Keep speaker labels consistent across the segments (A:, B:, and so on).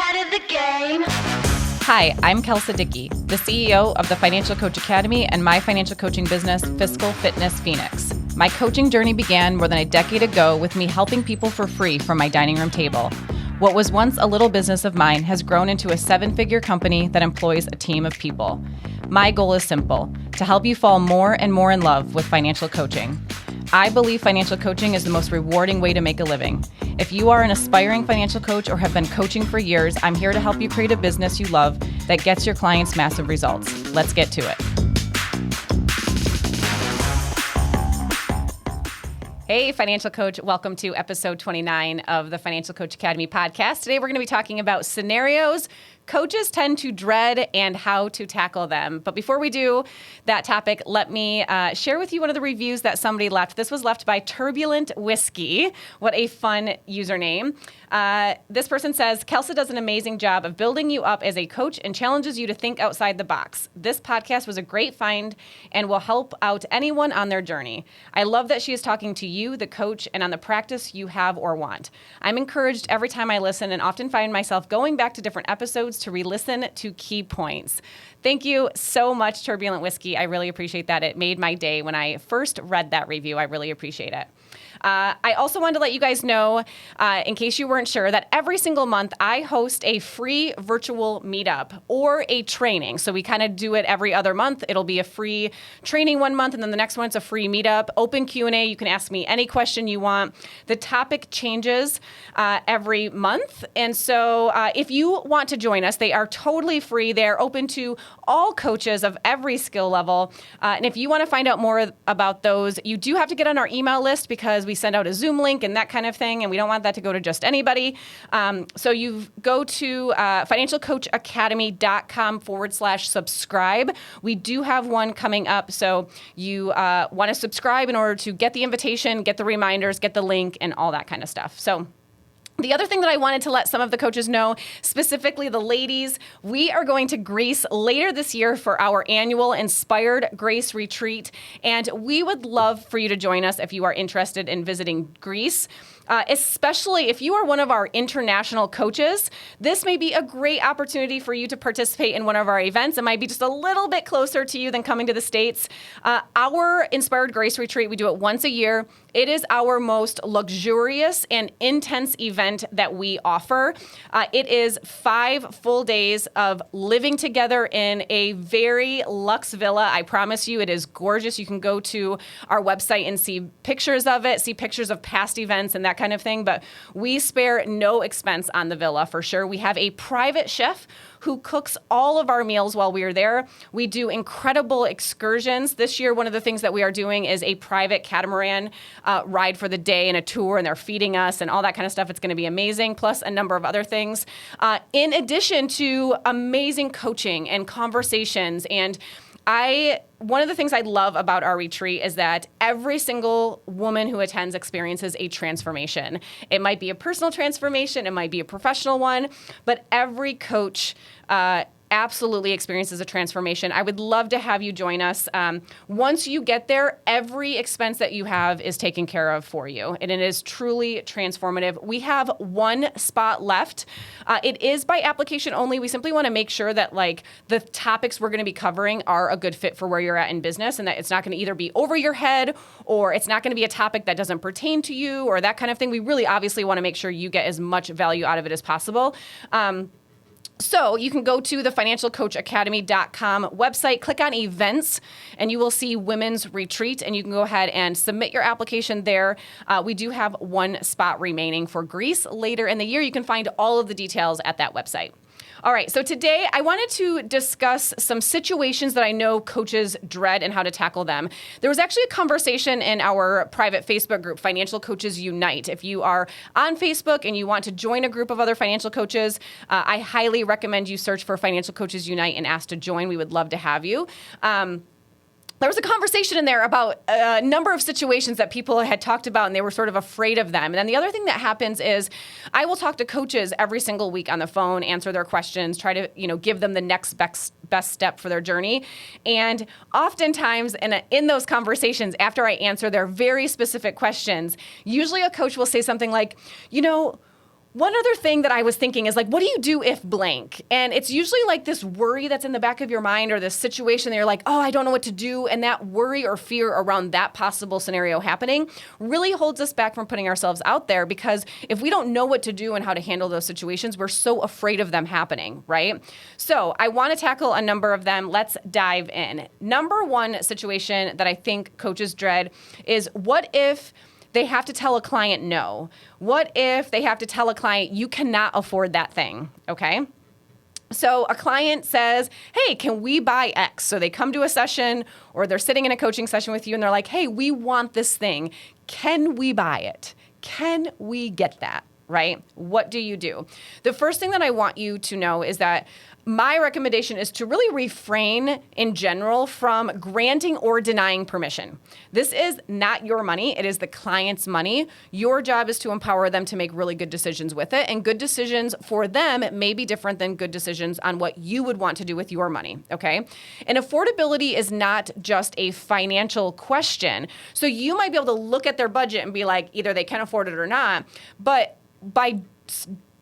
A: ahead of the game.
B: Hi, I'm Kelsa Dickey, the CEO of the Financial Coach Academy and my financial coaching business, Fiscal Fitness Phoenix. My coaching journey began more than a decade ago with me helping people for free from my dining room table. What was once a little business of mine has grown into a 7-figure company that employs a team of people. My goal is simple, to help you fall more and more in love with financial coaching. I believe financial coaching is the most rewarding way to make a living. If you are an aspiring financial coach or have been coaching for years, I'm here to help you create a business you love that gets your clients massive results. Let's get to it. Hey, Financial Coach. Welcome to episode 29 of the Financial Coach Academy podcast. Today, we're going to be talking about scenarios coaches tend to dread and how to tackle them. But before we do that topic, let me share with you one of the reviews that somebody left. This was left by Turbulent Whiskey. What a fun username. This person says, Kelsa does an amazing job of building you up as a coach and challenges you to think outside the box. This podcast was a great find and will help out anyone on their journey. I love that she is talking to you, the coach, and on the practice you have or want. I'm encouraged every time I listen and often find myself going back to different episodes to re-listen to key points. Thank you so much, Turbulent Whiskey. I really appreciate that. It made my day when I first read that review. I really appreciate it. I also wanted to let you guys know, in case you weren't sure, that every single month I host a free virtual meetup or a training. So we kind of do it every other month. It'll be a free training one month, and then the next one it's a free meetup. Open Q&A. You can ask me any question you want. The topic changes every month. And so if you want to join us, they are totally free. They're open to all coaches of every skill level. And if you want to find out more about those, you do have to get on our email list because we send out a Zoom link and that kind of thing, and we don't want that to go to just anybody. So you go to financialcoachacademy.com/subscribe. We do have one coming up, so you want to subscribe in order to get the invitation, get the reminders, get the link, and all that kind of stuff. So the other thing that I wanted to let some of the coaches know, specifically the ladies, we are going to Greece later this year for our annual Inspired Grace Retreat, and we would love for you to join us if you are interested in visiting Greece. Especially if you are one of our international coaches, this may be a great opportunity for you to participate in one of our events. It might be just a little bit closer to you than coming to the States. Our Inspired Grace Retreat, we do it once a year. It is our most luxurious and intense event that we offer. It is 5 full days of living together in a very luxe villa. I promise you, it is gorgeous. You can go to our website and see pictures of it, see pictures of past events and that kind of thing, but we spare no expense on the villa for sure. We have a private chef who cooks all of our meals while we are there. We do incredible excursions. This year, one of the things that we are doing is a private catamaran ride for the day and a tour, and they're feeding us and all that kind of stuff. It's going to be amazing, plus a number of other things. In addition to amazing coaching and conversations, and one of the things I love about our retreat is that every single woman who attends experiences a transformation. It might be a personal transformation, it might be a professional one, but every coach absolutely experiences a transformation. I would love to have you join us. Once you get there, every expense that you have is taken care of for you, and it is truly transformative. We have one spot left. It is by application only. We simply want to make sure that the topics we're going to be covering are a good fit for where you're at in business, and that it's not going to either be over your head or it's not going to be a topic that doesn't pertain to you or that kind of thing. We really obviously want to make sure you get as much value out of it as possible. So you can go to the financialcoachacademy.com website, click on events, and you will see Women's Retreat, and you can go ahead and submit your application there. We do have one spot remaining for Greece later in the year. You can find all of the details at that website. All right, so today I wanted to discuss some situations that I know coaches dread and how to tackle them. There was actually a conversation in our private Facebook group, Financial Coaches Unite. If you are on Facebook and you want to join a group of other financial coaches, I highly recommend you search for Financial Coaches Unite and ask to join. We would love to have you. There was a conversation in there about a number of situations that people had talked about, and they were sort of afraid of them. And then the other thing that happens is I will talk to coaches every single week on the phone, answer their questions, try to give them the next best step for their journey. And oftentimes in those conversations, after I answer their very specific questions, usually a coach will say something like, One other thing that I was thinking is like, what do you do if blank? And it's usually like this worry that's in the back of your mind or this situation that you're like, oh, I don't know what to do. And that worry or fear around that possible scenario happening really holds us back from putting ourselves out there, because if we don't know what to do and how to handle those situations, we're so afraid of them happening, right? So I want to tackle a number of them. Let's dive in. Number one situation that I think coaches dread is, what if they have to tell a client no? What if they have to tell a client you cannot afford that thing, okay? So a client says, hey, can we buy X? So they come to a session or they're sitting in a coaching session with you and they're like, hey, we want this thing. Can we buy it? Can we get that, right? What do you do? The first thing that I want you to know is that my recommendation is to really refrain in general from granting or denying permission. This is not your money. It is the client's money. Your job is to empower them to make really good decisions with it. And good decisions for them may be different than good decisions on what you would want to do with your money, okay? And affordability is not just a financial question. So you might be able to look at their budget and be like, either they can afford it or not. But by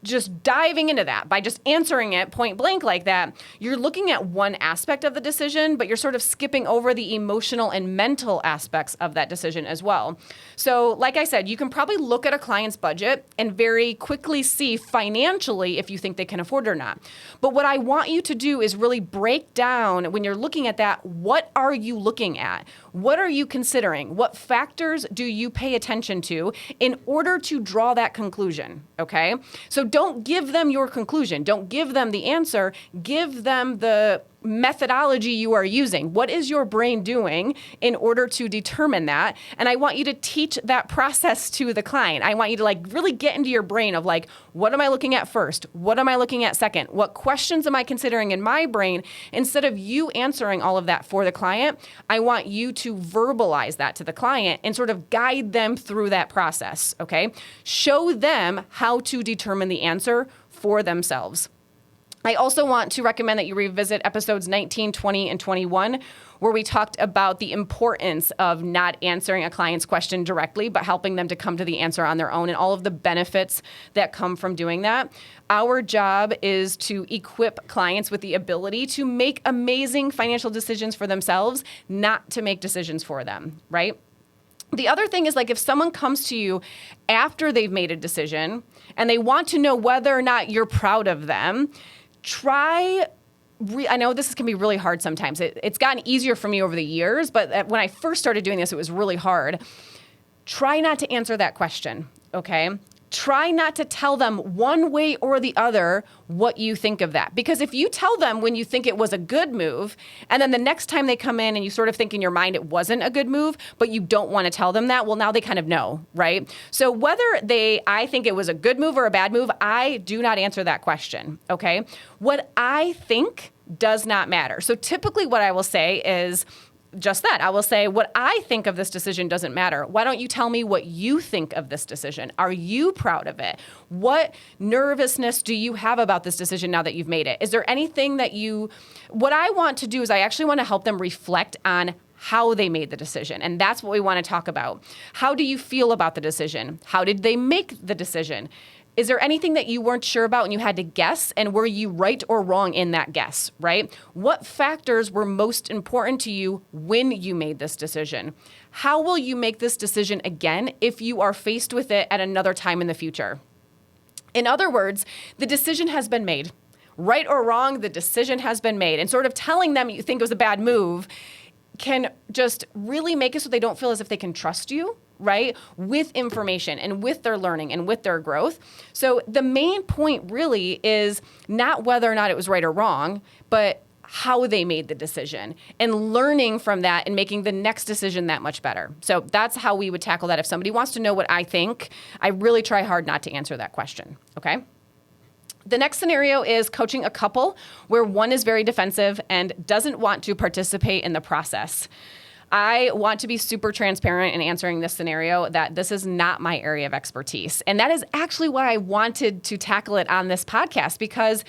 B: just diving into that, by just answering it point blank like that, you're looking at one aspect of the decision, but you're sort of skipping over the emotional and mental aspects of that decision as well. So like I said, you can probably look at a client's budget and very quickly see financially if you think they can afford it or not. But what I want you to do is really break down, when you're looking at that, what are you looking at? What are you considering? What factors do you pay attention to in order to draw that conclusion, okay? So don't give them your conclusion. Don't give them the answer. Give them the methodology you are using. What is your brain doing in order to determine that? And I want you to teach that process to the client. I want you to like really get into your brain of like, what am I looking at first? What am I looking at second? What questions am I considering in my brain? Instead of you answering all of that for the client, I want you to verbalize that to the client and sort of guide them through that process, okay? Show them how to determine the answer for themselves. I also want to recommend that you revisit episodes 19, 20, and 21, where we talked about the importance of not answering a client's question directly, but helping them to come to the answer on their own and all of the benefits that come from doing that. Our job is to equip clients with the ability to make amazing financial decisions for themselves, not to make decisions for them, right? The other thing is, like, if someone comes to you after they've made a decision and they want to know whether or not you're proud of them, I know this can be really hard sometimes. It's gotten easier for me over the years, but when I first started doing this, it was really hard. Try not to answer that question, okay? Try not to tell them one way or the other what you think of that. Because if you tell them when you think it was a good move, and then the next time they come in and you sort of think in your mind it wasn't a good move, but you don't want to tell them that, well, now they kind of know, right? So whether I think it was a good move or a bad move, I do not answer that question, okay? What I think does not matter. So typically what I will say is just that. I will say, what I think of this decision doesn't matter. Why don't you tell me what you think of this decision? Are you proud of it? What nervousness do you have about this decision now that you've made it? Is there anything that what I want to do is I actually want to help them reflect on how they made the decision. And that's what we want to talk about. How do you feel about the decision? How did they make the decision? Is there anything that you weren't sure about and you had to guess? And were you right or wrong in that guess, right? What factors were most important to you when you made this decision? How will you make this decision again if you are faced with it at another time in the future? In other words, the decision has been made. Right or wrong, the decision has been made. And sort of telling them you think it was a bad move can just really make it so they don't feel as if they can trust you, right? With information and with their learning and with their growth. So the main point really is not whether or not it was right or wrong, but how they made the decision and learning from that and making the next decision that much better. So that's how we would tackle that. If somebody wants to know what I think, I really try hard not to answer that question, okay? The next scenario is coaching a couple where one is very defensive and doesn't want to participate in the process. I want to be super transparent in answering this scenario that this is not my area of expertise. And that is actually why I wanted to tackle it on this podcast, because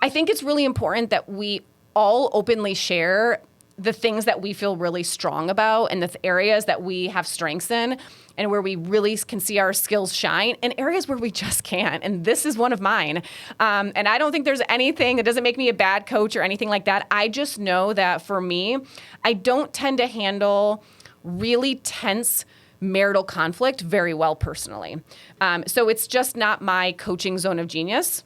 B: I think it's really important that we all openly share the things that we feel really strong about and the areas that we have strengths in and where we really can see our skills shine, and areas where we just can't. And this is one of mine. And I don't think there's anything that doesn't make me a bad coach or anything like that. I just know that for me, I don't tend to handle really tense marital conflict very well personally. So it's just not my coaching zone of genius.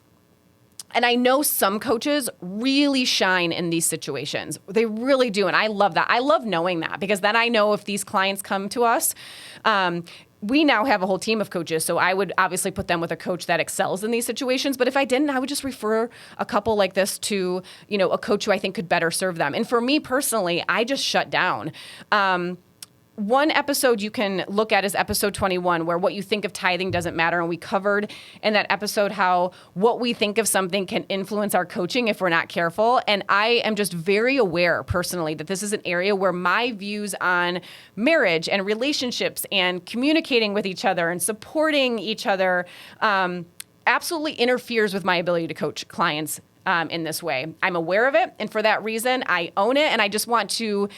B: And I know some coaches really shine in these situations. They really do. And I love that. I love knowing that, because then I know if these clients come to us, we now have a whole team of coaches. So I would obviously put them with a coach that excels in these situations. But if I didn't, I would just refer a couple like this to, a coach who I think could better serve them. And for me personally, I just shut down. One episode you can look at is episode 21, where what you think of tithing doesn't matter. And we covered in that episode how what we think of something can influence our coaching if we're not careful. And I am just very aware personally that this is an area where my views on marriage and relationships and communicating with each other and supporting each other absolutely interferes with my ability to coach clients in this way. I'm aware of it. And for that reason, I own it. And I just want to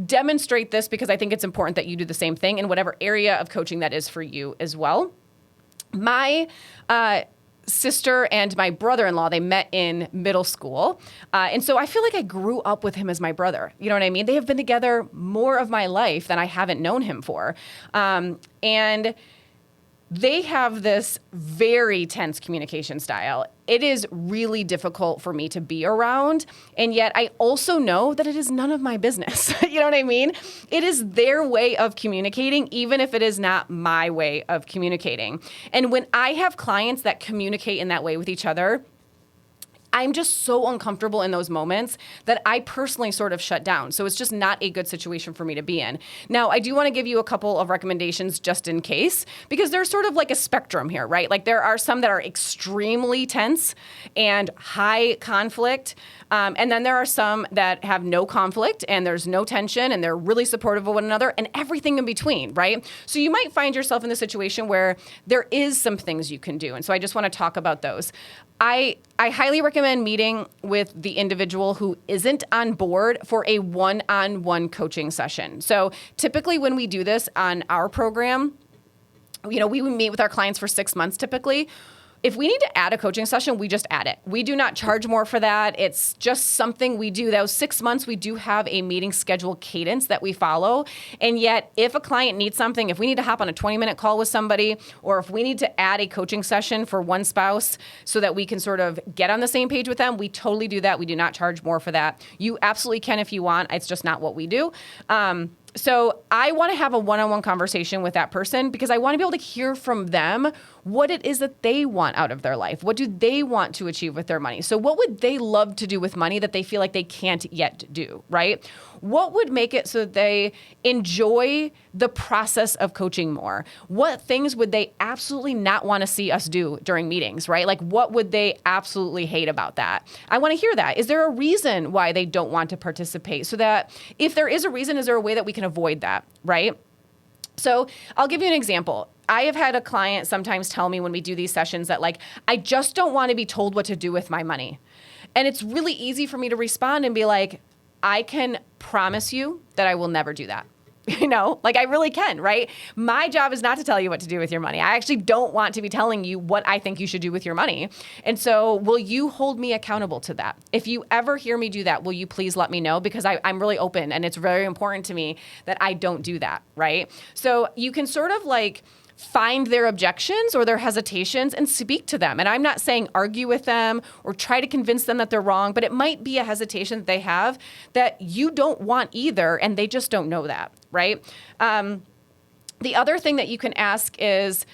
B: demonstrate this because I think it's important that you do the same thing in whatever area of coaching that is for you as well. My sister and my brother-in-law, they met in middle school. And so I feel like I grew up with him as my brother. You know what I mean? They have been together more of my life than I haven't known him for. And they have this very tense communication style. It is really difficult for me to be around. And yet I also know that it is none of my business. You know what I mean? It is their way of communicating, even if it is not my way of communicating. And when I have clients that communicate in that way with each other, I'm just so uncomfortable in those moments that I personally sort of shut down. So it's just not a good situation for me to be in. Now, I do want to give you a couple of recommendations just in case, because there's sort of like a spectrum here, right? Like there are some that are extremely tense and high conflict. And then there are some that have no conflict and there's no tension and they're really supportive of one another and everything in between, right? So you might find yourself in the situation where there is some things you can do. And so I just want to talk about those. I highly recommend meeting with the individual who isn't on board for a one-on-one coaching session. So typically when we do this on our program, we would meet with our clients for 6 months typically. If we need to add a coaching session, we just add it. We do not charge more for that. It's just something we do. Those 6 months, we do have a meeting schedule cadence that we follow. And yet, if a client needs something, if we need to hop on a 20-minute call with somebody, or if we need to add a coaching session for one spouse so that we can sort of get on the same page with them, we totally do that. We do not charge more for that. You absolutely can if you want. It's just not what we do. So I want to have a one-on-one conversation with that person because I want to be able to hear from them what it is that they want out of their life. What do they want to achieve with their money? So what would they love to do with money that they feel like they can't yet do, right? What would make it so that they enjoy the process of coaching more? What things would they absolutely not want to see us do during meetings, right? Like what would they absolutely hate about that? I want to hear that. Is there a reason why they don't want to participate? So that if there is a reason, is there a way that we can avoid that, right? So I'll give you an example. I have had a client sometimes tell me when we do these sessions that I just don't want to be told what to do with my money. And it's really easy for me to respond and be like, I can promise you that I will never do that. I really can, right? My job is not to tell you what to do with your money. I actually don't want to be telling you what I think you should do with your money. And so will you hold me accountable to that? If you ever hear me do that, will you please let me know? Because I'm really open and it's very important to me that I don't do that, right? So you can sort of find their objections or their hesitations and speak to them. And I'm not saying argue with them or try to convince them that they're wrong, but it might be a hesitation that they have that you don't want either, and they just don't know that, right? The other thing that you can ask is,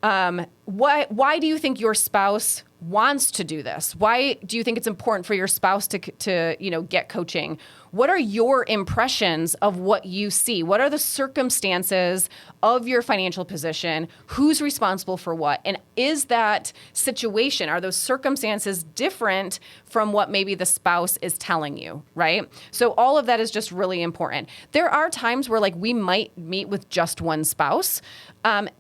B: why do you think your spouse wants to do this? Why do you think it's important for your spouse to get coaching? What are your impressions of what you see? What are the circumstances of your financial position? Who's responsible for what? And is that situation, are those circumstances different from what maybe the spouse is telling you, right? So all of that is just really important. There are times where we might meet with just one spouse.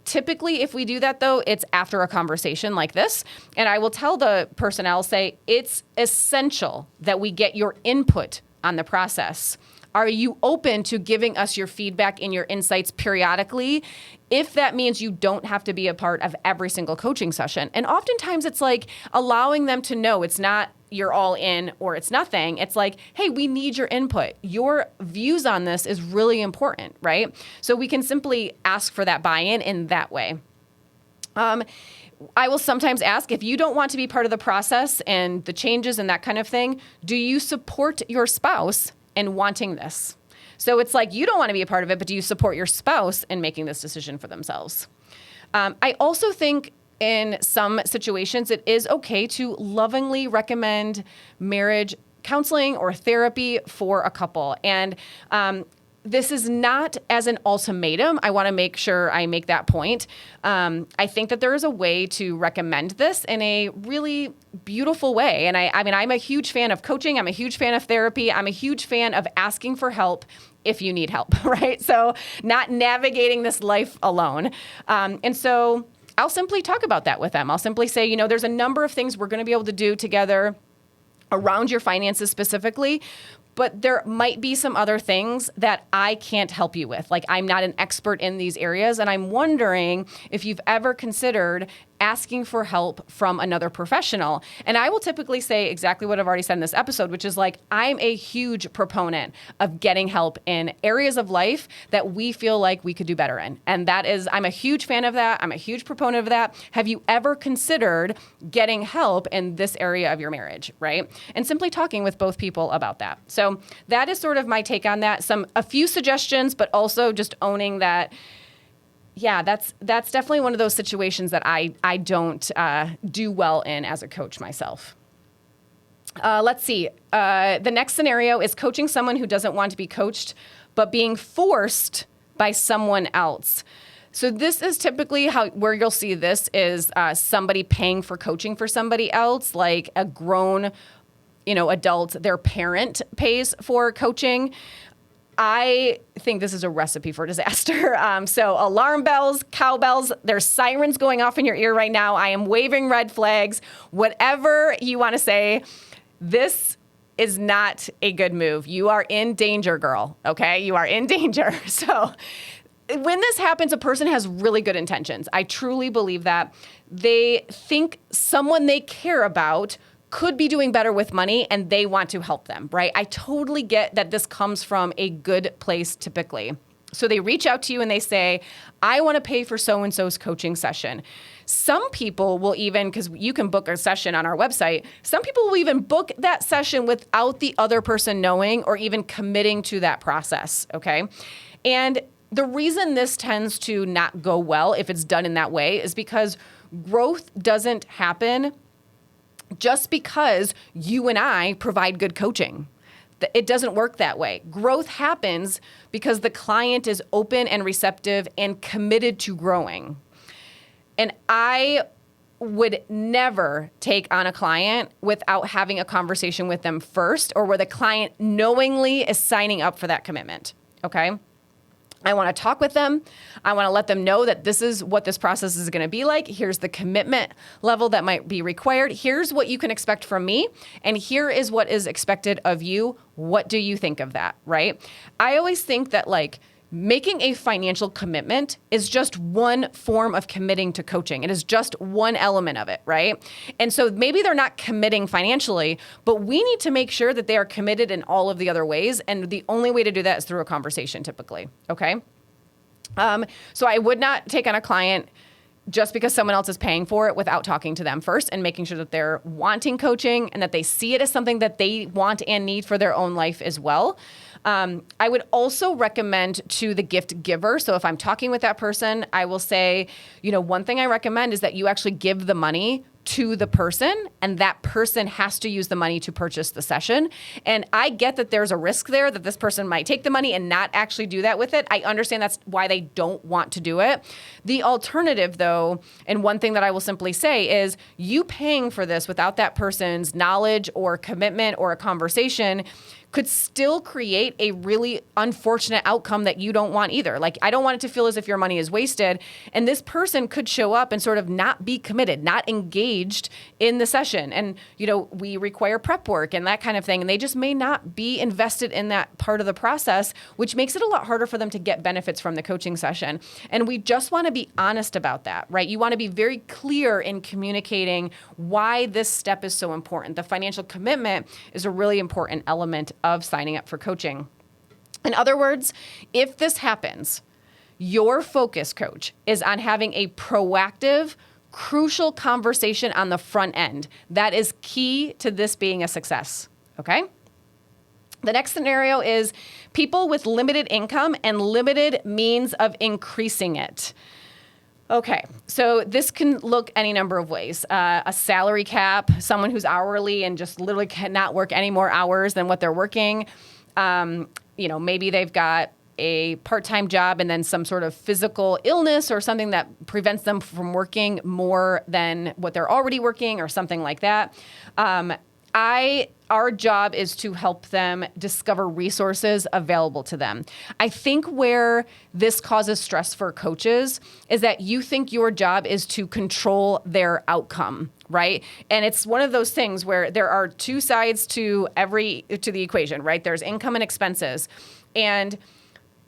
B: Typically, if we do that though, it's after a conversation like this. And I will tell the person, I'll say, it's essential that we get your input on the process. Are you open to giving us your feedback and your insights periodically? If that means you don't have to be a part of every single coaching session. And oftentimes it's like allowing them to know it's not you're all in or it's nothing. It's like, hey, we need your input. Your views on this is really important, right? So we can simply ask for that buy-in in that way. I will sometimes ask, if you don't want to be part of the process and the changes and that kind of thing, do you support your spouse in wanting this? So it's like you don't want to be a part of it, but do you support your spouse in making this decision for themselves? I also think in some situations, it is okay to lovingly recommend marriage counseling or therapy for a couple. And this is not as an ultimatum. I want to make sure I make that point. I think that there is a way to recommend this in a really beautiful way. And I mean, I'm a huge fan of coaching. I'm a huge fan of therapy. I'm a huge fan of asking for help if you need help, right? So not navigating this life alone. And so I'll simply talk about that with them. I'll simply say, there's a number of things we're going to be able to do together around your finances specifically, but there might be some other things that I can't help you with. Like, I'm not an expert in these areas, and I'm wondering if you've ever considered asking for help from another professional. And I will typically say exactly what I've already said in this episode, which is like, I'm a huge proponent of getting help in areas of life that we feel like we could do better in. And that is, I'm a huge fan of that. I'm a huge proponent of that. Have you ever considered getting help in this area of your marriage, right? And simply talking with both people about that. So that is sort of my take on that. A few suggestions, but also just owning that, yeah, that's definitely one of those situations that I don't do well in as a coach myself. Let's see. The next scenario is coaching someone who doesn't want to be coached, but being forced by someone else. So this is typically where you'll see this is somebody paying for coaching for somebody else, like a grown, adult, their parent pays for coaching. I think this is a recipe for disaster. So alarm bells, cowbells, there's sirens going off in your ear right now. I am waving red flags. Whatever you want to say, this is not a good move. You are in danger, girl, okay? You are in danger. So when this happens, a person has really good intentions. I truly believe that. They think someone they care about could be doing better with money and they want to help them, right? I totally get that this comes from a good place typically. So they reach out to you and they say, I want to pay for so-and-so's coaching session. Some people will even, because you can book a session on our website, some people will even book that session without the other person knowing or even committing to that process, okay? And the reason this tends to not go well if it's done in that way is because growth doesn't happen just because you and I provide good coaching. It doesn't work that way. Growth happens because the client is open and receptive and committed to growing. And I would never take on a client without having a conversation with them first, or where the client knowingly is signing up for that commitment, okay? I want to talk with them. I want to let them know that this is what this process is going to be like. Here's the commitment level that might be required. Here's what you can expect from me. And here is what is expected of you. What do you think of that, right? I always think that making a financial commitment is just one form of committing to coaching. It is just one element of it, right? And so maybe they're not committing financially, but we need to make sure that they are committed in all of the other ways. And the only way to do that is through a conversation typically, okay? So I would not take on a client just because someone else is paying for it without talking to them first and making sure that they're wanting coaching and that they see it as something that they want and need for their own life as well. I would also recommend to the gift giver. So if I'm talking with that person, I will say, one thing I recommend is that you actually give the money to the person, and that person has to use the money to purchase the session. And I get that there's a risk there that this person might take the money and not actually do that with it. I understand that's why they don't want to do it. The alternative, though, and one thing that I will simply say is you paying for this without that person's knowledge or commitment or a conversation could still create a really unfortunate outcome that you don't want either. I don't want it to feel as if your money is wasted. And this person could show up and sort of not be committed, not engage engaged in the session. And, we require prep work and that kind of thing. And they just may not be invested in that part of the process, which makes it a lot harder for them to get benefits from the coaching session. And we just want to be honest about that, right? You want to be very clear in communicating why this step is so important. The financial commitment is a really important element of signing up for coaching. In other words, if this happens, your focus, coach, is on having a proactive, crucial conversation on the front end. That is key to this being a success, okay? The next scenario is people with limited income and limited means of increasing it. Okay, so this can look any number of ways. A salary cap, someone who's hourly and just literally cannot work any more hours than what they're working. Maybe they've got a part-time job and then some sort of physical illness or something that prevents them from working more than what they're already working or something like that. Our job is to help them discover resources available to them. I think where this causes stress for coaches is that you think your job is to control their outcome, right? And it's one of those things where there are two sides to the equation, right? There's income and expenses. And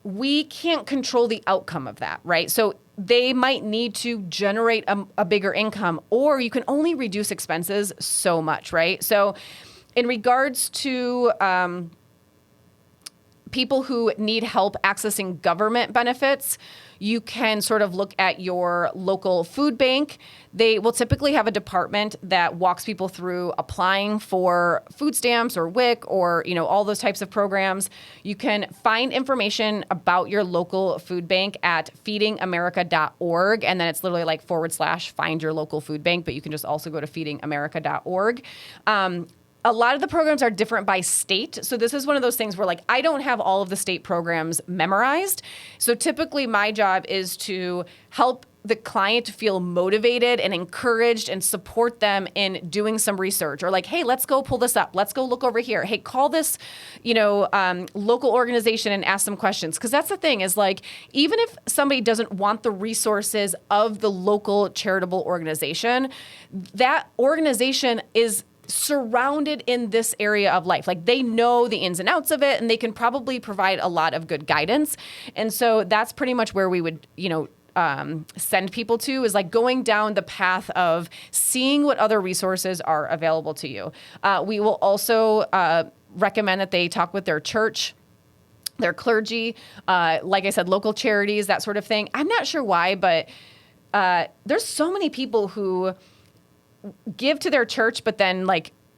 B: we can't control the outcome of that, right? So they might need to generate a bigger income, or you can only reduce expenses so much, right? So in regards to people who need help accessing government benefits, you can sort of look at your local food bank. They will typically have a department that walks people through applying for food stamps or WIC or, all those types of programs. You can find information about your local food bank at feedingamerica.org. And then it's literally like / find your local food bank, but you can just also go to feedingamerica.org. A lot of the programs are different by state. So this is one of those things where I don't have all of the state programs memorized. So typically my job is to help the client feel motivated and encouraged and support them in doing some research or hey, let's go pull this up. Let's go look over here. Hey, call this, local organization and ask some questions. Because that's the thing is even if somebody doesn't want the resources of the local charitable organization, that organization is surrounded in this area of life. They know the ins and outs of it, and they can probably provide a lot of good guidance. And so that's pretty much where we would, send people to is going down the path of seeing what other resources are available to you. We will also recommend that they talk with their church, their clergy, like I said, local charities, that sort of thing. I'm not sure why, but there's so many people who give to their church, but then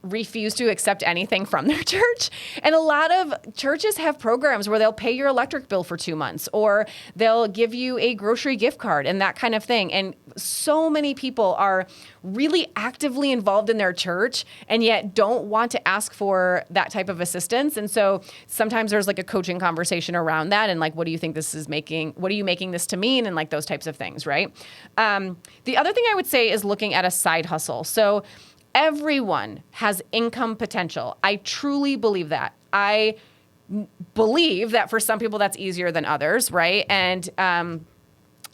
B: refuse to accept anything from their church. And a lot of churches have programs where they'll pay your electric bill for 2 months, or they'll give you a grocery gift card and that kind of thing. And so many people are really actively involved in their church and yet don't want to ask for that type of assistance. And so sometimes there's a coaching conversation around that. And what do you think this is making? What are you making this to mean? And those types of things, right? The other thing I would say is looking at a side hustle. So everyone has income potential. I truly believe that. I believe that for some people that's easier than others, right? And I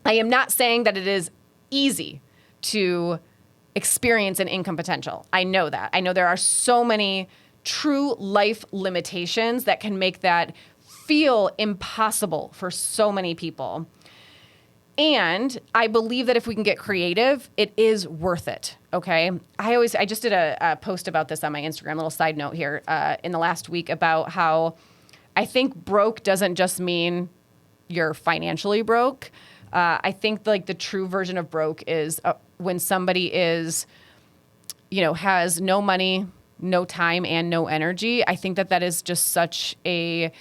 B: am not saying that it is easy to experience an income potential. I know that. I know there are so many true life limitations that can make that feel impossible for so many people. And I believe that if we can get creative, it is worth it, okay? I just did a post about this on my Instagram, little side note here, in the last week about how I think broke doesn't just mean you're financially broke. I think the true version of broke is when somebody is, has no money, no time, and no energy. I think that is just such a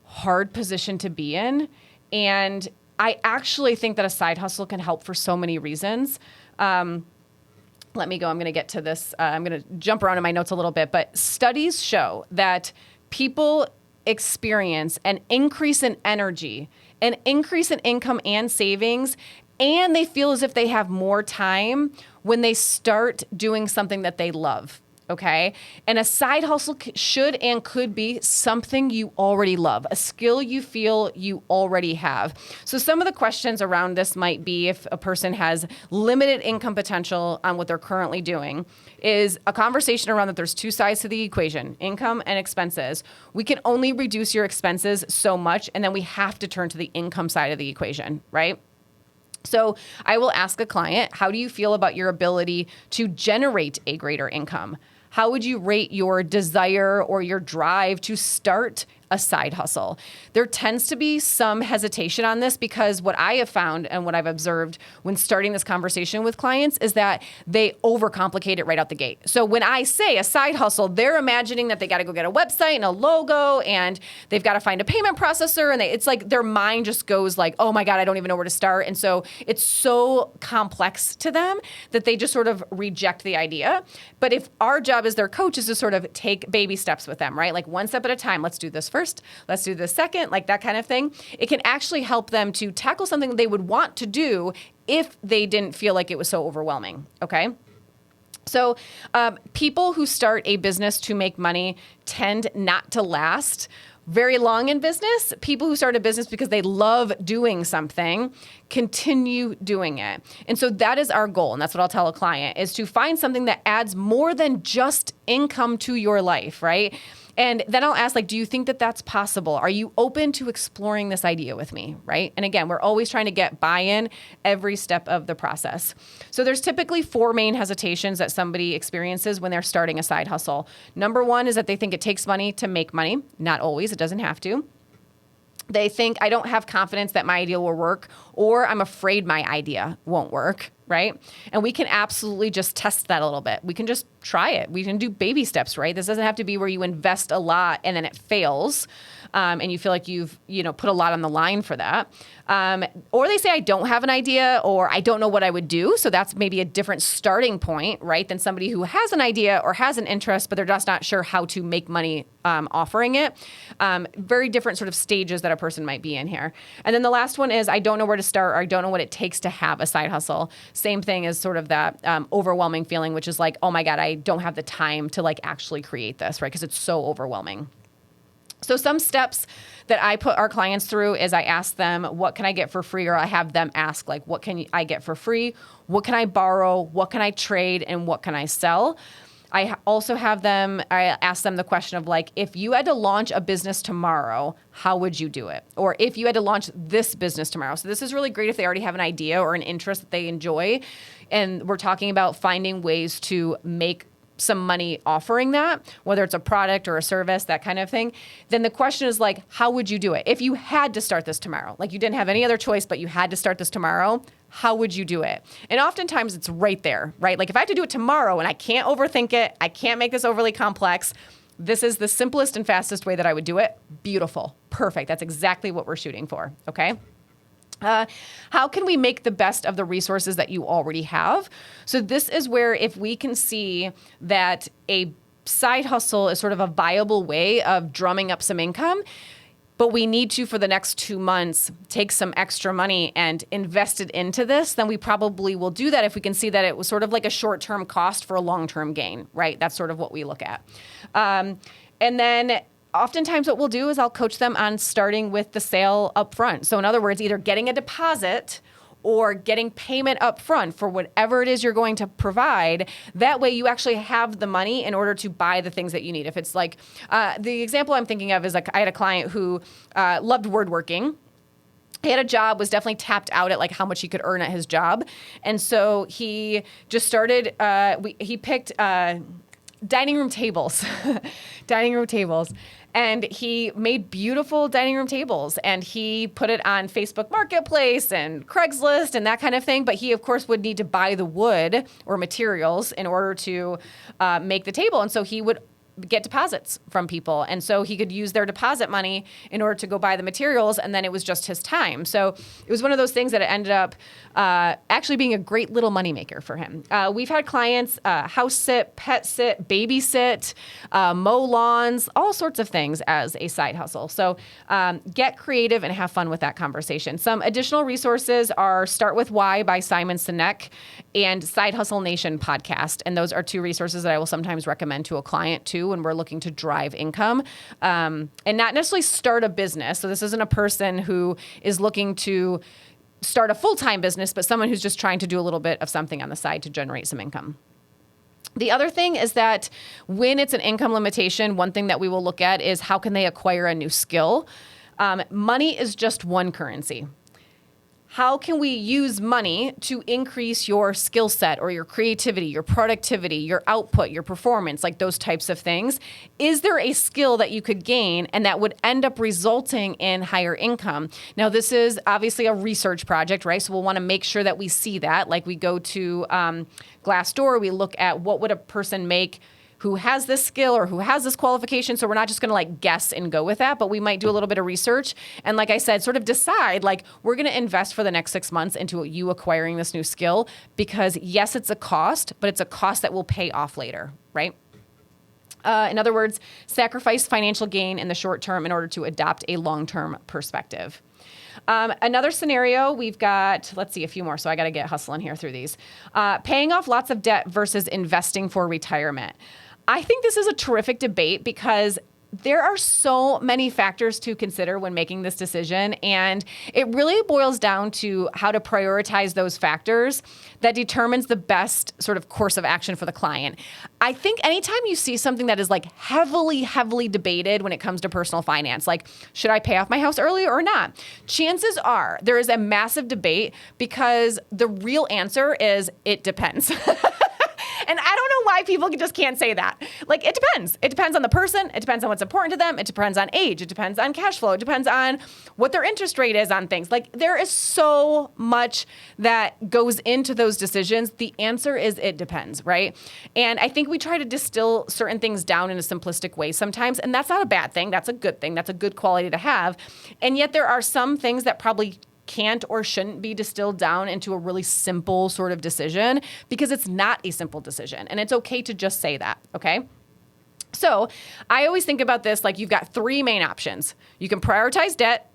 B: hard position to be in. And I actually think that a side hustle can help for so many reasons. Let me go. I'm going to get to this. I'm going to jump around in my notes a little bit. But studies show that people experience an increase in energy, an increase in income and savings, and they feel as if they have more time when they start doing something that they love. Okay. And a side hustle should and could be something you already love, a skill you feel you already have. So some of the questions around this might be if a person has limited income potential on what they're currently doing, is a conversation around that there's two sides to the equation, income and expenses. We can only reduce your expenses so much, and then we have to turn to the income side of the equation, right? So I will ask a client, how do you feel about your ability to generate a greater income? How would you rate your desire or your drive to start a side hustle? There tends to be some hesitation on this because what I have found and what I've observed when starting this conversation with clients is that they overcomplicate it right out the gate. So when I say a side hustle, they're imagining that they got to go get a website and a logo and they've got to find a payment processor, and it's like their mind just goes like, oh my God, I don't even know where to start. And so it's so complex to them that they just sort of reject the idea. But if our job as their coach is to sort of take baby steps with them, right? Like one step at a time, let's do this first, let's do this second, like that kind of thing. It can actually help them to tackle something they would want to do if they didn't feel like it was so overwhelming, okay? So people who start a business to make money tend not to last very long in business. People who start a business because they love doing something continue doing it. And so that is our goal. And that's what I'll tell a client, is to find something that adds more than just income to your life, right? And then I'll ask, like, do you think that that's possible? Are you open to exploring this idea with me, right? And again, we're always trying to get buy-in every step of the process. So there's typically 4 main hesitations that somebody experiences when they're starting a side hustle. Number 1 is that they think it takes money to make money. Not always, it doesn't have to. They think, I don't have confidence that my idea will work, or I'm afraid my idea won't work, right? And we can absolutely just test that a little bit. We can just try it. We can do baby steps, right? This doesn't have to be where you invest a lot and then it fails, and you feel like you've put a lot on the line for that. Or they say, I don't have an idea, or I don't know what I would do. So that's maybe a different starting point, right, than somebody who has an idea or has an interest, but they're just not sure how to make money offering it. Very different sort of stages that a person might be in here. And then the last one is, I don't know where to start, or I don't know what it takes to have a side hustle. Same thing as sort of that overwhelming feeling, which is like, oh my God, I don't have the time to like actually create this, right? Because it's so overwhelming. So some steps that I put our clients through is I ask them, what can I get for free? Or I have them ask, like, what can I get for free? What can I borrow? What can I trade? And what can I sell? I also have them, I ask them the question of like, if you had to launch a business tomorrow, how would you do it? Or if you had to launch this business tomorrow. So this is really great if they already have an idea or an interest that they enjoy. And we're talking about finding ways to make some money offering that, whether it's a product or a service, that kind of thing. Then the question is like, how would you do it? If you had to start this tomorrow, like you didn't have any other choice, but you had to start this tomorrow, how would you do it? And oftentimes it's right there, right? Like if I have to do it tomorrow and I can't overthink it, I can't make this overly complex, this is the simplest and fastest way that I would do it. Beautiful. Perfect. That's exactly what we're shooting for. Okay. How can we make the best of the resources that you already have? So this is where if we can see that a side hustle is sort of a viable way of drumming up some income, but we need to, for the next 2 months, take some extra money and invest it into this, then we probably will do that if we can see that it was sort of like a short-term cost for a long-term gain, right? That's sort of what we look at. And then oftentimes what we'll do is I'll coach them on starting with the sale up front. So in other words, either getting a deposit or getting payment up front for whatever it is you're going to provide. That way you actually have the money in order to buy the things that you need. If it's like, the example I'm thinking of is like I had a client who loved woodworking. He had a job, was definitely tapped out at like how much he could earn at his job. And so he just started, he picked dining room tables, and he made beautiful dining room tables, and he put it on Facebook Marketplace and Craigslist and that kind of thing. But he, of course, would need to buy the wood or materials in order to make the table. And so he would get deposits from people. And so he could use their deposit money in order to go buy the materials, and then it was just his time. So it was one of those things that it ended up actually being a great little moneymaker for him. We've had clients house sit, pet sit, babysit, mow lawns, all sorts of things as a side hustle. So get creative and have fun with that conversation. Some additional resources are Start With Why by Simon Sinek and Side Hustle Nation podcast. And those are two resources that I will sometimes recommend to a client too when we're looking to drive income and not necessarily start a business. So this isn't a person who is looking to start a full-time business, but someone who's just trying to do a little bit of something on the side to generate some income. The other thing is that when it's an income limitation, one thing that we will look at is how can they acquire a new skill? Money is just one currency. How can we use money to increase your skill set or your creativity, your productivity, your output, your performance, like those types of things? Is there a skill that you could gain and that would end up resulting in higher income? Now, this is obviously a research project, right? So we'll want to make sure that we see that. Like we go to Glassdoor, we look at what would a person make who has this skill or who has this qualification. So we're not just going to like guess and go with that, but we might do a little bit of research. And like I said, sort of decide like we're going to invest for the next 6 months into you acquiring this new skill because yes, it's a cost, but it's a cost that will pay off later, right? In other words, sacrifice financial gain in the short term in order to adopt a long-term perspective. Another scenario, we've got, let's see, a few more. So I got to get hustling here through these. Paying off lots of debt versus investing for retirement. I think this is a terrific debate because there are so many factors to consider when making this decision. And it really boils down to how to prioritize those factors that determines the best sort of course of action for the client. I think anytime you see something that is like heavily debated when it comes to personal finance, like should I pay off my house early or not? Chances are there is a massive debate because the real answer is it depends. And I don't know why people just can't say that. Like, it depends. It depends on the person. It depends on what's important to them. It depends on age. It depends on cash flow. It depends on what their interest rate is on things. Like, there is so much that goes into those decisions. The answer is it depends, right? And I think we try to distill certain things down in a simplistic way sometimes, and that's not a bad thing. That's a good thing. That's a good quality to have. And yet there are some things that probably can't or shouldn't be distilled down into a really simple sort of decision because it's not a simple decision. And it's okay to just say that, okay? So I always think about this like you've got 3 main options. You can prioritize debt,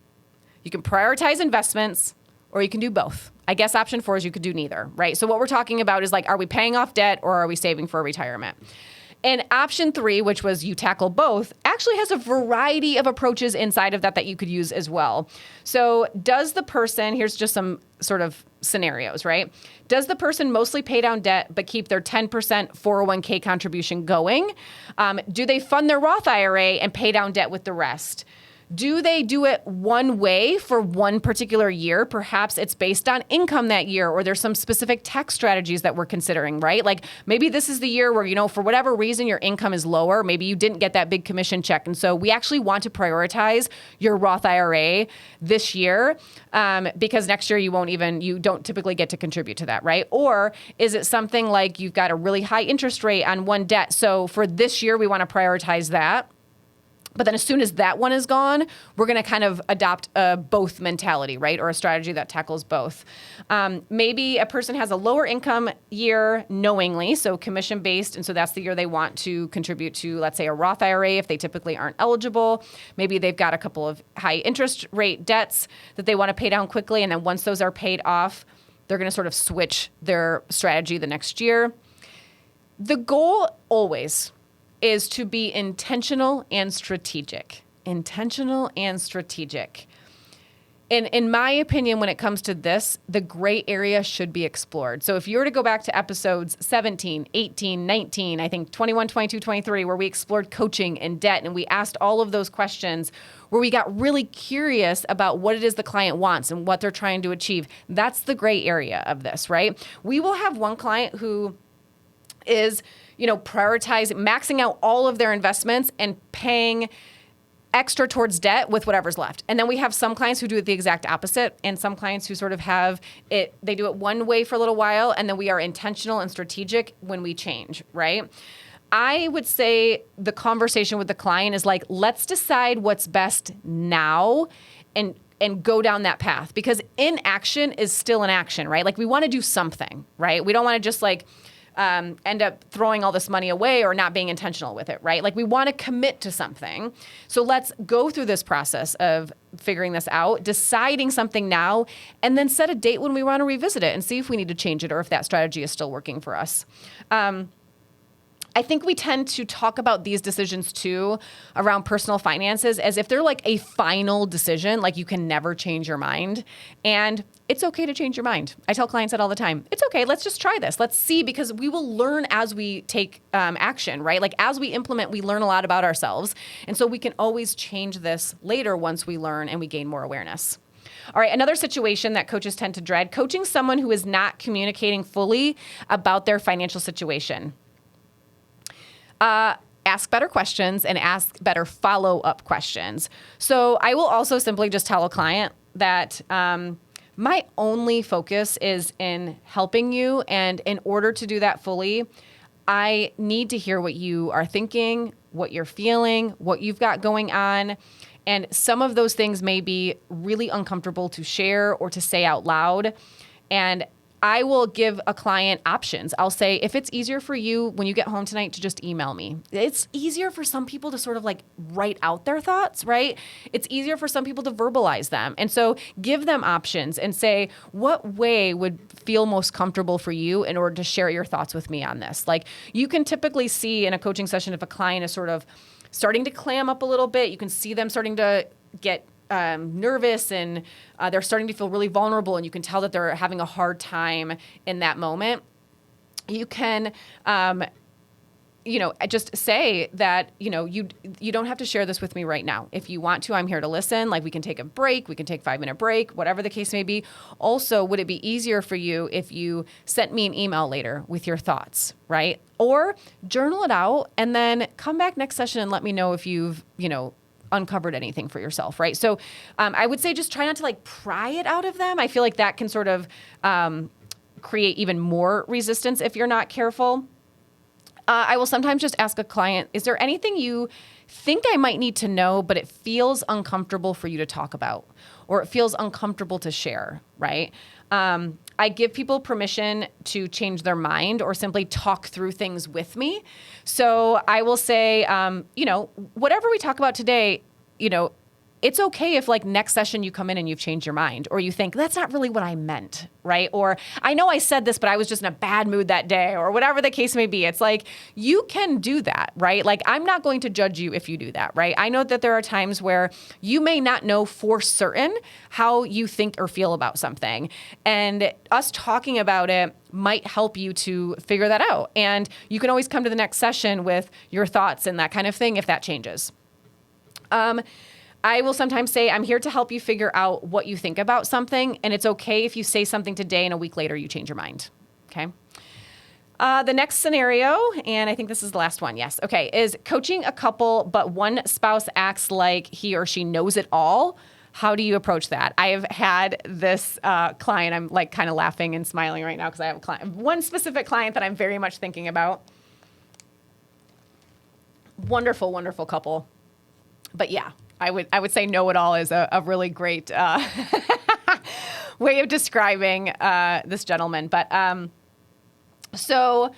B: you can prioritize investments, or you can do both. I guess option 4 is you could do neither, right? So what we're talking about is like, are we paying off debt or are we saving for retirement? And option 3, which was you tackle both, actually has a variety of approaches inside of that you could use as well. So does the person, here's just some sort of scenarios, right? Does the person mostly pay down debt but keep their 10% 401k contribution going? Do they fund their Roth IRA and pay down debt with the rest? Do they do it one way for one particular year? Perhaps it's based on income that year, or there's some specific tax strategies that we're considering, right? Like maybe this is the year where, you know, for whatever reason, your income is lower. Maybe you didn't get that big commission check. And so we actually want to prioritize your Roth IRA this year because next year you don't typically get to contribute to that, right? Or is it something like you've got a really high interest rate on one debt? So for this year, we want to prioritize that. But then as soon as that one is gone, we're going to kind of adopt a both mentality, right? Or a strategy that tackles both. Maybe a person has a lower income year knowingly, so commission-based, and so that's the year they want to contribute to, let's say, a Roth IRA if they typically aren't eligible. Maybe they've got a couple of high interest rate debts that they want to pay down quickly, and then once those are paid off, they're going to sort of switch their strategy the next year. The goal always is to be intentional and strategic. Intentional and strategic. And in my opinion, when it comes to this, the gray area should be explored. So if you were to go back to episodes 17, 18, 19, I think 21, 22, 23, where we explored coaching and debt, and we asked all of those questions, where we got really curious about what it is the client wants and what they're trying to achieve, that's the gray area of this, right? We will have one client who is, prioritizing, maxing out all of their investments and paying extra towards debt with whatever's left. And then we have some clients who do it the exact opposite, and some clients who sort of have it, they do it one way for a little while, and then we are intentional and strategic when we change, right? I would say the conversation with the client is like, let's decide what's best now and go down that path, because inaction is still an action, right? Like we want to do something, right? We don't want to just like end up throwing all this money away or not being intentional with it, right? Like we want to commit to something. So let's go through this process of figuring this out, deciding something now, and then set a date when we want to revisit it and see if we need to change it or if that strategy is still working for us. I think we tend to talk about these decisions too around personal finances as if they're like a final decision, like you can never change your mind. And it's okay to change your mind. I tell clients that all the time. It's okay. Let's just try this. Let's see, because we will learn as we take action, right? Like as we implement, we learn a lot about ourselves. And so we can always change this later once we learn and we gain more awareness. All right, another situation that coaches tend to dread, coaching someone who is not communicating fully about their financial situation. Ask better questions and ask better follow-up questions. So I will also simply just tell a client that my only focus is in helping you. And in order to do that fully, I need to hear what you are thinking, what you're feeling, what you've got going on. And some of those things may be really uncomfortable to share or to say out loud. And I will give a client options. I'll say, if it's easier for you when you get home tonight to just email me. It's easier for some people to sort of like write out their thoughts, right? It's easier for some people to verbalize them. And so give them options and say, what way would feel most comfortable for you in order to share your thoughts with me on this? Like you can typically see in a coaching session if a client is sort of starting to clam up a little bit, you can see them starting to get nervous and they're starting to feel really vulnerable, and you can tell that they're having a hard time in that moment. You can, just say that, you don't have to share this with me right now. If you want to, I'm here to listen. Like we can take a break, we can take 5-minute break, whatever the case may be. Also, would it be easier for you if you sent me an email later with your thoughts, right? Or journal it out and then come back next session and let me know if you've, uncovered anything for yourself, right? So I would say just try not to like pry it out of them. I feel like that can sort of create even more resistance if you're not careful. I will sometimes just ask a client, is there anything you think I might need to know, but it feels uncomfortable for you to talk about, or it feels uncomfortable to share, right? I give people permission to change their mind or simply talk through things with me. So I will say, whatever we talk about today, it's okay if like next session you come in and you've changed your mind, or you think that's not really what I meant, right? Or I know I said this, but I was just in a bad mood that day, or whatever the case may be. It's like, you can do that, right? Like I'm not going to judge you if you do that, right? I know that there are times where you may not know for certain how you think or feel about something. And us talking about it might help you to figure that out. And you can always come to the next session with your thoughts and that kind of thing if that changes. I will sometimes say, I'm here to help you figure out what you think about something, and it's okay if you say something today and a week later you change your mind, okay? The next scenario, and I think this is the last one, yes, okay, is coaching a couple, but one spouse acts like he or she knows it all. How do you approach that? I have had this client, I'm like kind of laughing and smiling right now because I have one specific client that I'm very much thinking about. Wonderful, wonderful couple. But yeah, I would say know-it-all is a really great way of describing this gentleman. But so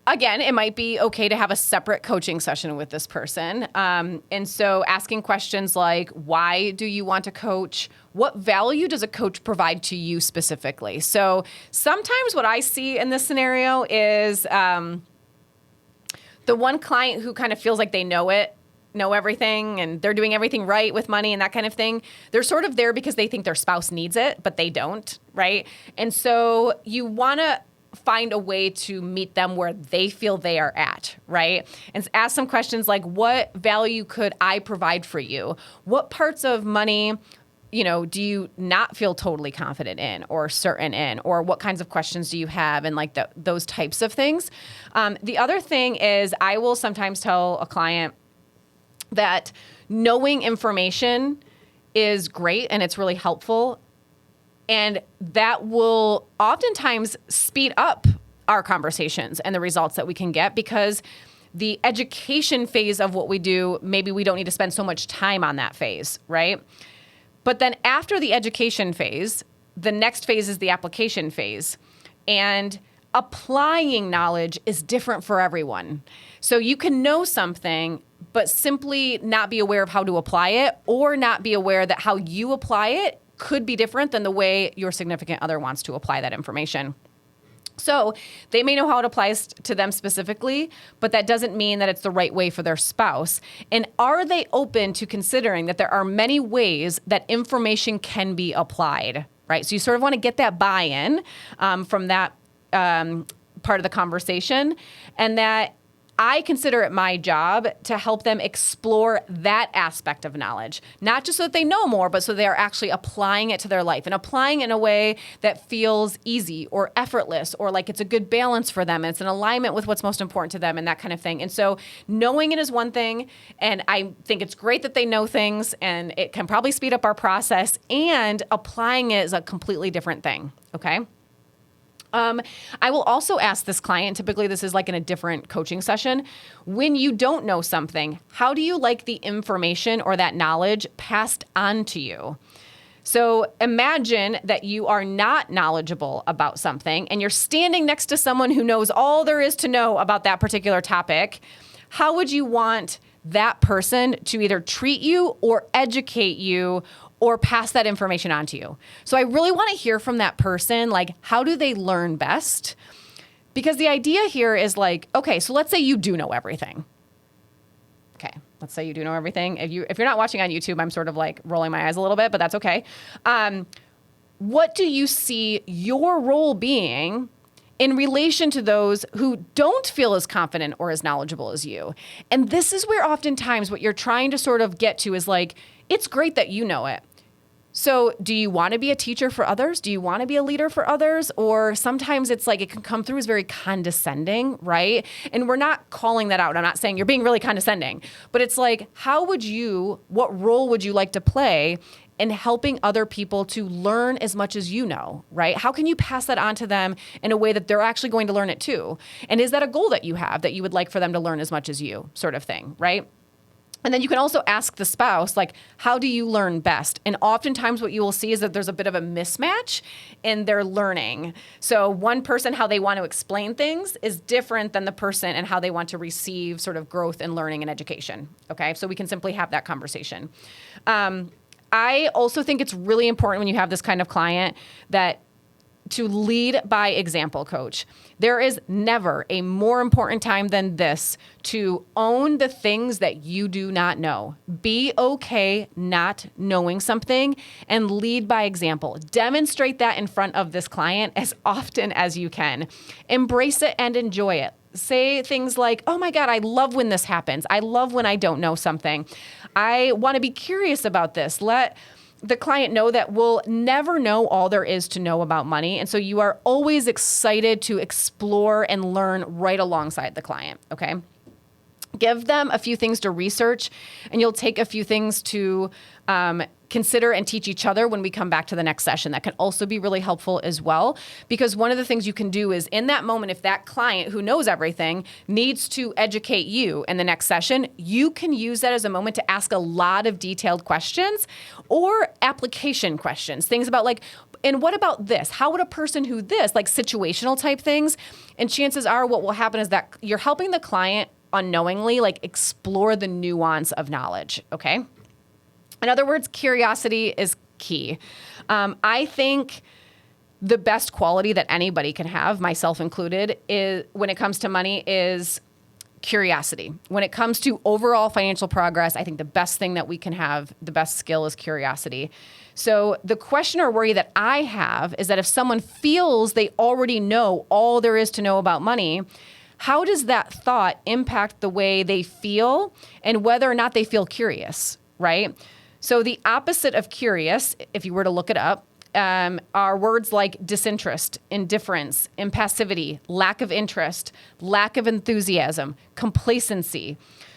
B: again, it might be okay to have a separate coaching session with this person. And so asking questions like, why do you want to coach? What value does a coach provide to you specifically? So sometimes what I see in this scenario is the one client who kind of feels like they know everything and they're doing everything right with money and that kind of thing. They're sort of there because they think their spouse needs it, but they don't, right? And so you want to find a way to meet them where they feel they are at, right? And ask some questions like, what value could I provide for you? What parts of money, do you not feel totally confident in or certain in? Or what kinds of questions do you have? And like those types of things. The other thing is I will sometimes tell a client that knowing information is great and it's really helpful. And that will oftentimes speed up our conversations and the results that we can get, because the education phase of what we do, maybe we don't need to spend so much time on that phase, right? But then after the education phase, the next phase is the application phase. And applying knowledge is different for everyone. So you can know something, but simply not be aware of how to apply it, or not be aware that how you apply it could be different than the way your significant other wants to apply that information. So they may know how it applies to them specifically, but that doesn't mean that it's the right way for their spouse. And are they open to considering that there are many ways that information can be applied, right? So you sort of want to get that buy-in from that part of the conversation, and that I consider it my job to help them explore that aspect of knowledge, not just so that they know more, but so they are actually applying it to their life and applying it in a way that feels easy or effortless, or like it's a good balance for them. And it's in alignment with what's most important to them and that kind of thing. And so knowing it is one thing, and I think it's great that they know things, and it can probably speed up our process, and applying it is a completely different thing, okay? I will also ask this client, typically this is like in a different coaching session, when you don't know something, how do you like the information or that knowledge passed on to you? So imagine that you are not knowledgeable about something and you're standing next to someone who knows all there is to know about that particular topic. How would you want that person to either treat you or educate you or pass that information on to you? So I really want to hear from that person, like, how do they learn best? Because the idea here is like, okay, so let's say you do know everything. Okay, let's say you do know everything. If you're not watching on YouTube, I'm sort of like rolling my eyes a little bit, but that's okay. What do you see your role being in relation to those who don't feel as confident or as knowledgeable as you? And this is where oftentimes what you're trying to sort of get to is like, it's great that you know it. So do you want to be a teacher for others? Do you want to be a leader for others? Or sometimes it's like it can come through as very condescending, right? And we're not calling that out. I'm not saying you're being really condescending, but it's like, what role would you like to play in helping other people to learn as much as you know, right? How can you pass that on to them in a way that they're actually going to learn it too? And is that a goal that you have, that you would like for them to learn as much as you, sort of thing, right? And then you can also ask the spouse, like, how do you learn best? And oftentimes what you will see is that there's a bit of a mismatch in their learning. So one person, how they want to explain things is different than the person and how they want to receive sort of growth and learning and education. Okay, so we can simply have that conversation. I also think it's really important when you have this kind of client that to lead by example, coach. There is never a more important time than this to own the things that you do not know. Be okay not knowing something and lead by example. Demonstrate that in front of this client as often as you can. Embrace it and enjoy it. Say things like, oh my God, I love when this happens. I love when I don't know something. I want to be curious about this. Let the client know that we'll never know all there is to know about money. And so you are always excited to explore and learn right alongside the client, okay? Give them a few things to research, and you'll take a few things to consider and teach each other when we come back to the next session. That can also be really helpful as well, because one of the things you can do is in that moment, if that client who knows everything needs to educate you in the next session, you can use that as a moment to ask a lot of detailed questions or application questions, things about like, and what about this? How would a person who this, like situational type things? And chances are what will happen is that you're helping the client unknowingly like explore the nuance of knowledge, okay? In other words, curiosity is key. I think the best quality that anybody can have, myself included, is when it comes to money is curiosity. When it comes to overall financial progress, I think the best thing that we can have, the best skill is curiosity. So the question or worry that I have is that if someone feels they already know all there is to know about money, how does that thought impact the way they feel and whether or not they feel curious, right? So the opposite of curious, if you were to look it up, are words like disinterest, indifference, impassivity, lack of interest, lack of enthusiasm, complacency.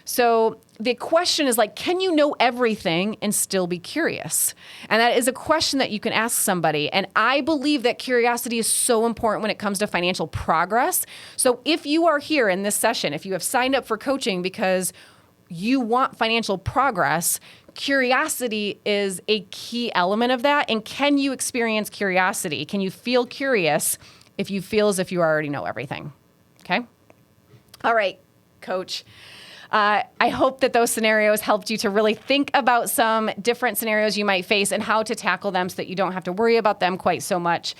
B: So the question is like, can you know everything and still be curious? And that is a question that you can ask somebody. And I believe that curiosity is so important when it comes to financial progress. So if you are here in this session, if you have signed up for coaching because you want financial progress, curiosity is a key element of that. And can you experience curiosity? Can you feel curious if you feel as if you already know everything? Okay. All right, coach. I hope that those scenarios helped you to really think about some different scenarios you might face and how to tackle them so that you don't have to worry about them quite so much.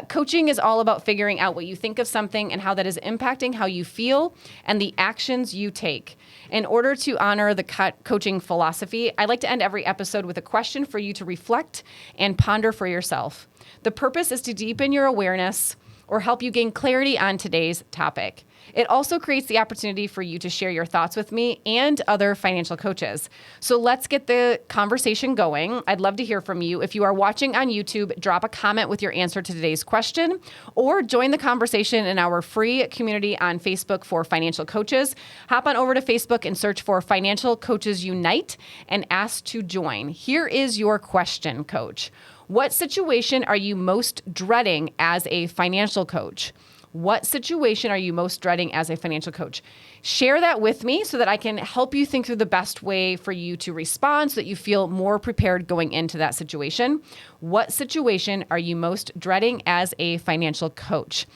B: Coaching is all about figuring out what you think of something and how that is impacting how you feel and the actions you take. In order to honor the coaching philosophy, I like to end every episode with a question for you to reflect and ponder for yourself. The purpose is to deepen your awareness or help you gain clarity on today's topic. It also creates the opportunity for you to share your thoughts with me and other financial coaches. So let's get the conversation going. I'd love to hear from you. If you are watching on YouTube, drop a comment with your answer to today's question, or join the conversation in our free community on Facebook for financial coaches. Hop on over to Facebook and search for Financial Coaches Unite and ask to join. Here is your question, coach. What situation are you most dreading as a financial coach? What situation are you most dreading as a financial coach? Share that with me so that I can help you think through the best way for you to respond so that you feel more prepared going into that situation. What situation are you most dreading as a financial coach?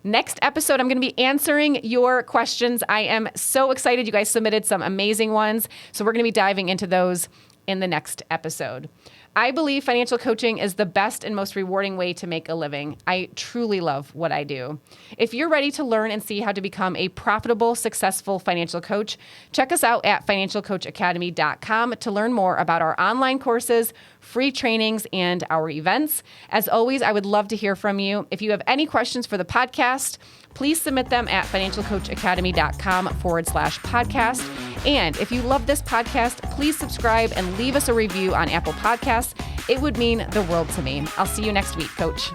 B: Next episode, I'm going to be answering your questions. I am so excited. You guys submitted some amazing ones. So we're going to be diving into those in the next episode. I believe financial coaching is the best and most rewarding way to make a living. I truly love what I do. If you're ready to learn and see how to become a profitable, successful financial coach, check us out at financialcoachacademy.com to learn more about our online courses, free trainings, and our events. As always, I would love to hear from you. If you have any questions for the podcast, please submit them at financialcoachacademy.com/podcast. And if you love this podcast, please subscribe and leave us a review on Apple Podcasts. It would mean the world to me. I'll see you next week, Coach.